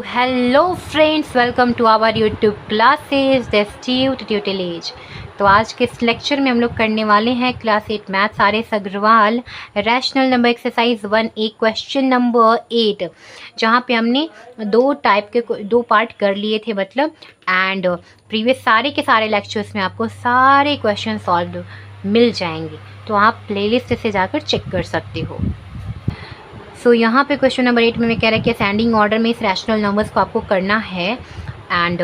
Hello friends, welcome to our YouTube classes destitute tutelage. तो आज के इस लेक्चर में हम लोग करने वाले हैं class 8 maths R S Aggarwal rational number exercise 1A question number 8, जहाँ पे हमने दो पार्ट कर लिए थे मतलब एंड प्रीवियस सारे के सारे लेक्चर्स में आपको सारे क्वेश्चन सॉल्व मिल जाएंगे, तो आप प्लेलिस्ट से जाकर चेक कर सकते हो। सो यहाँ पे क्वेश्चन नंबर 8 में मैं कह रहा है कि असेंडिंग ऑर्डर में इस रैशनल नंबर्स को आपको करना है एंड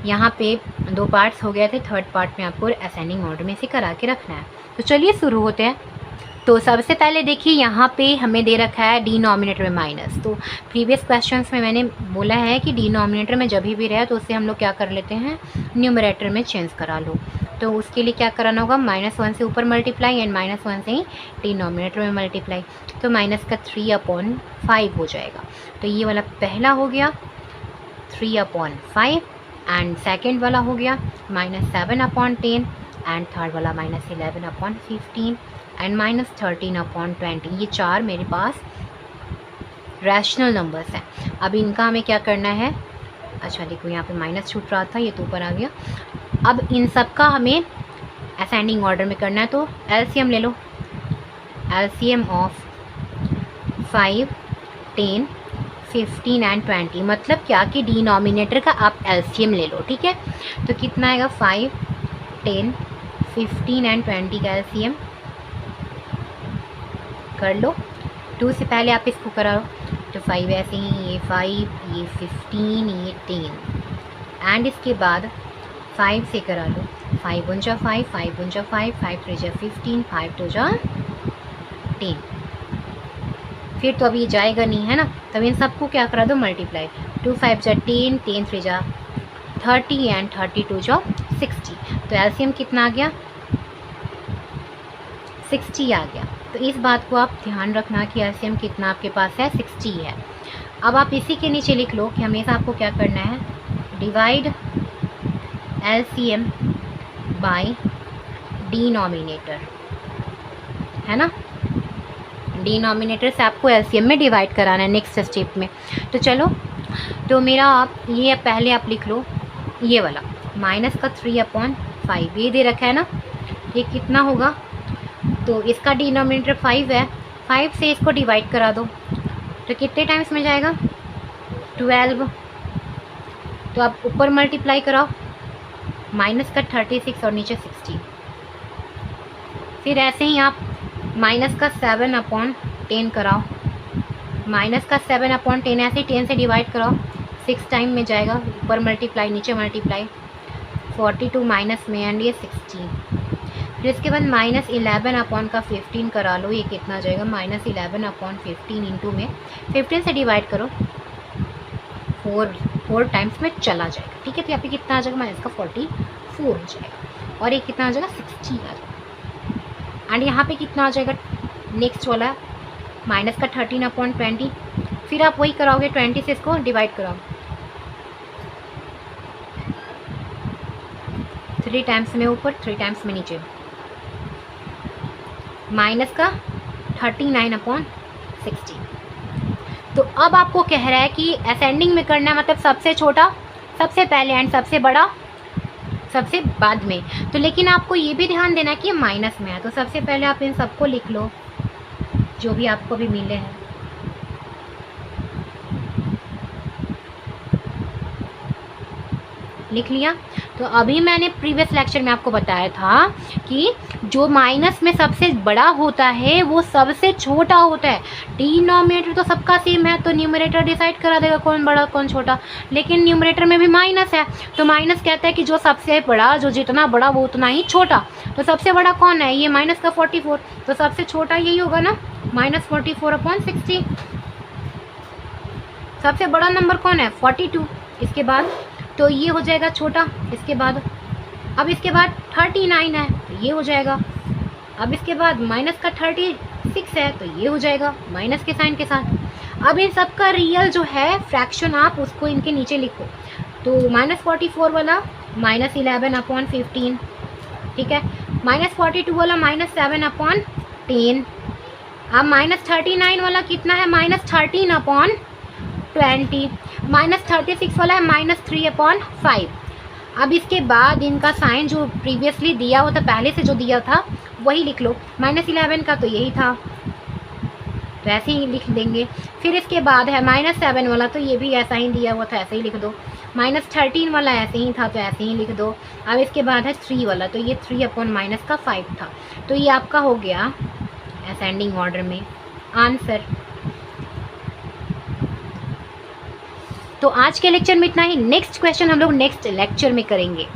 यहाँ पे दो पार्ट्स हो गए थे, थर्ड पार्ट में आपको असेंडिंग ऑर्डर में से करा के रखना है। तो चलिए शुरू होते हैं। तो सबसे पहले देखिए यहाँ पे हमें दे रखा है डिनोमिनेटर में माइनस। तो प्रीवियस क्वेश्चंस में मैंने बोला है कि डिनोमिनेटर में जब भी रहे तो उससे हम लोग क्या कर लेते हैं, न्यूमरेटर में चेंज करा लो। तो उसके लिए क्या कराना होगा, -1 से ऊपर मल्टीप्लाई एंड -1 से ही डिनोमिनेटर में मल्टीप्लाई। तो माइनस का 3/5 हो जाएगा। तो ये वाला पहला हो गया 3/5 एंड सेकेंड वाला हो गया -7/10 एंड थर्ड वाला -11/15 एंड -13/20। ये चार मेरे पास रैशनल नंबर्स हैं। अब इनका हमें क्या करना है, अच्छा देखो यहाँ पे माइनस छूट रहा था, ये तो ऊपर आ गया। अब इन सब का हमें असेंडिंग ऑर्डर में करना है। तो एलसीएम ले लो, एलसीएम ऑफ 5, 10, 15 एंड 20। मतलब क्या कि डिनोमिनेटर का आप एलसीएम ले लो, ठीक है। तो कितना आएगा, 5, 10, 15 एंड 20 का एलसीएम कर लो। 2 से पहले आप इसको कराओ, तो 5 ऐसे ही, ये 5, ये 15, ये 10 एंड इसके बाद 5 से करा लो। 5 1 जा 5, 5 1 जा 5, 5 3 जा 15, 5 2 जा 10। फिर तो अब ये जाएगा नहीं है ना, तब इन सबको क्या करा दो, मल्टीप्लाई। 2 5 जा 10, 10 3 जा 30 एंड 32 जा 60। तो एलसीएम कितना आ गया, 60 आ गया। तो इस बात को आप ध्यान रखना कि एलसीएम कितना आपके पास है, 60 है। अब आप इसी के नीचे लिख लो कि हमेशा आपको क्या करना है, डिवाइड एलसीएम बाय डिनोमिनेटर, है ना। डिनोमिनेटर से आपको एलसीएम में डिवाइड कराना है नेक्स्ट स्टेप में। तो चलो, तो मेरा आप ये पहले आप लिख लो, ये वाला माइनस का 3/5 ये दे रखा है ना, ये कितना होगा, तो इसका डिनोमिनेटर 5 है, 5 से इसको डिवाइड करा दो तो कितने टाइम्स में जाएगा, 12। तो आप ऊपर मल्टीप्लाई कराओ, माइनस का 36 और नीचे 60। फिर ऐसे ही आप माइनस का 7/10 कराओ, माइनस का 7/10 ऐसे ही 10 से डिवाइड कराओ, 6 टाइम में जाएगा, ऊपर मल्टीप्लाई नीचे मल्टीप्लाई, 42 माइनस में एंड ये 16। फिर इसके बाद -11/15 करा लो, ये कितना जाएगा, -11/15 इंटू में 15 से डिवाइड करो, 4 टाइम्स में चला जाएगा, ठीक है। तो यहाँ पे कितना आ जाएगा, माइनस का 44 हो जाएगा और ये कितना आ जाएगा, 60 आ जाएगा। एंड यहाँ पे कितना आ जाएगा, नेक्स्ट वाला माइनस का 13/20। फिर आप वही कराओगे, 20 से इसको डिवाइड कराओ, 3 टाइम्स में ऊपर 3 टाइम्स में नीचे, माइनस का 39/60। तो अब आपको कह रहा है कि असेंडिंग में करना है, मतलब सबसे छोटा सबसे पहले एंड सबसे बड़ा सबसे बाद में। तो लेकिन आपको ये भी ध्यान देना है कि ये माइनस में है, तो सबसे पहले आप इन सबको लिख लो जो भी आपको भी मिले हैं। लिख लिया। तो अभी मैंने प्रीवियस लेक्चर में आपको बताया था कि जो माइनस में सबसे बड़ा होता है वो सबसे छोटा होता है। डिनोमिनेटर तो सबका सेम है, तो न्यूमरेटर डिसाइड करा देगा कौन बड़ा कौन छोटा, लेकिन न्यूमरेटर में भी माइनस है, तो माइनस कहता है कि जो सबसे बड़ा, जो जितना बड़ा वो उतना ही छोटा। तो सबसे बड़ा कौन है, ये माइनस का 44, तो सबसे छोटा यही होगा ना, -44/60। सबसे बड़ा नंबर कौन है, 42। इसके बाद तो ये हो जाएगा छोटा, इसके बाद अब इसके बाद 39 है तो ये हो जाएगा, अब इसके बाद माइनस का 36 है तो ये हो जाएगा माइनस के साइन के साथ। अब इन सब का रियल जो है फ्रैक्शन आप उसको इनके नीचे लिखो। तो -44 वाला -11/15, ठीक है, -42 वाला -7/10। अब -39 वाला कितना है, -13/15। 20, -36 वाला है -3/5। अब इसके बाद इनका साइन जो प्रीवियसली दिया हुआ था, पहले से जो दिया था वही लिख लो। -11 का तो यही था, तो ऐसे ही लिख देंगे। फिर इसके बाद है -7 वाला, तो ये भी ऐसा ही दिया हुआ था, ऐसे ही लिख दो। -13 वाला ऐसे ही था, तो ऐसे ही लिख दो। अब इसके बाद है 3 वाला, तो ये 3/-5 था। तो ये आपका हो गया असेंडिंग ऑर्डर में आंसर। तो आज के लेक्चर में इतना ही। नेक्स्ट क्वेश्चन हम लोग नेक्स्ट लेक्चर में करेंगे।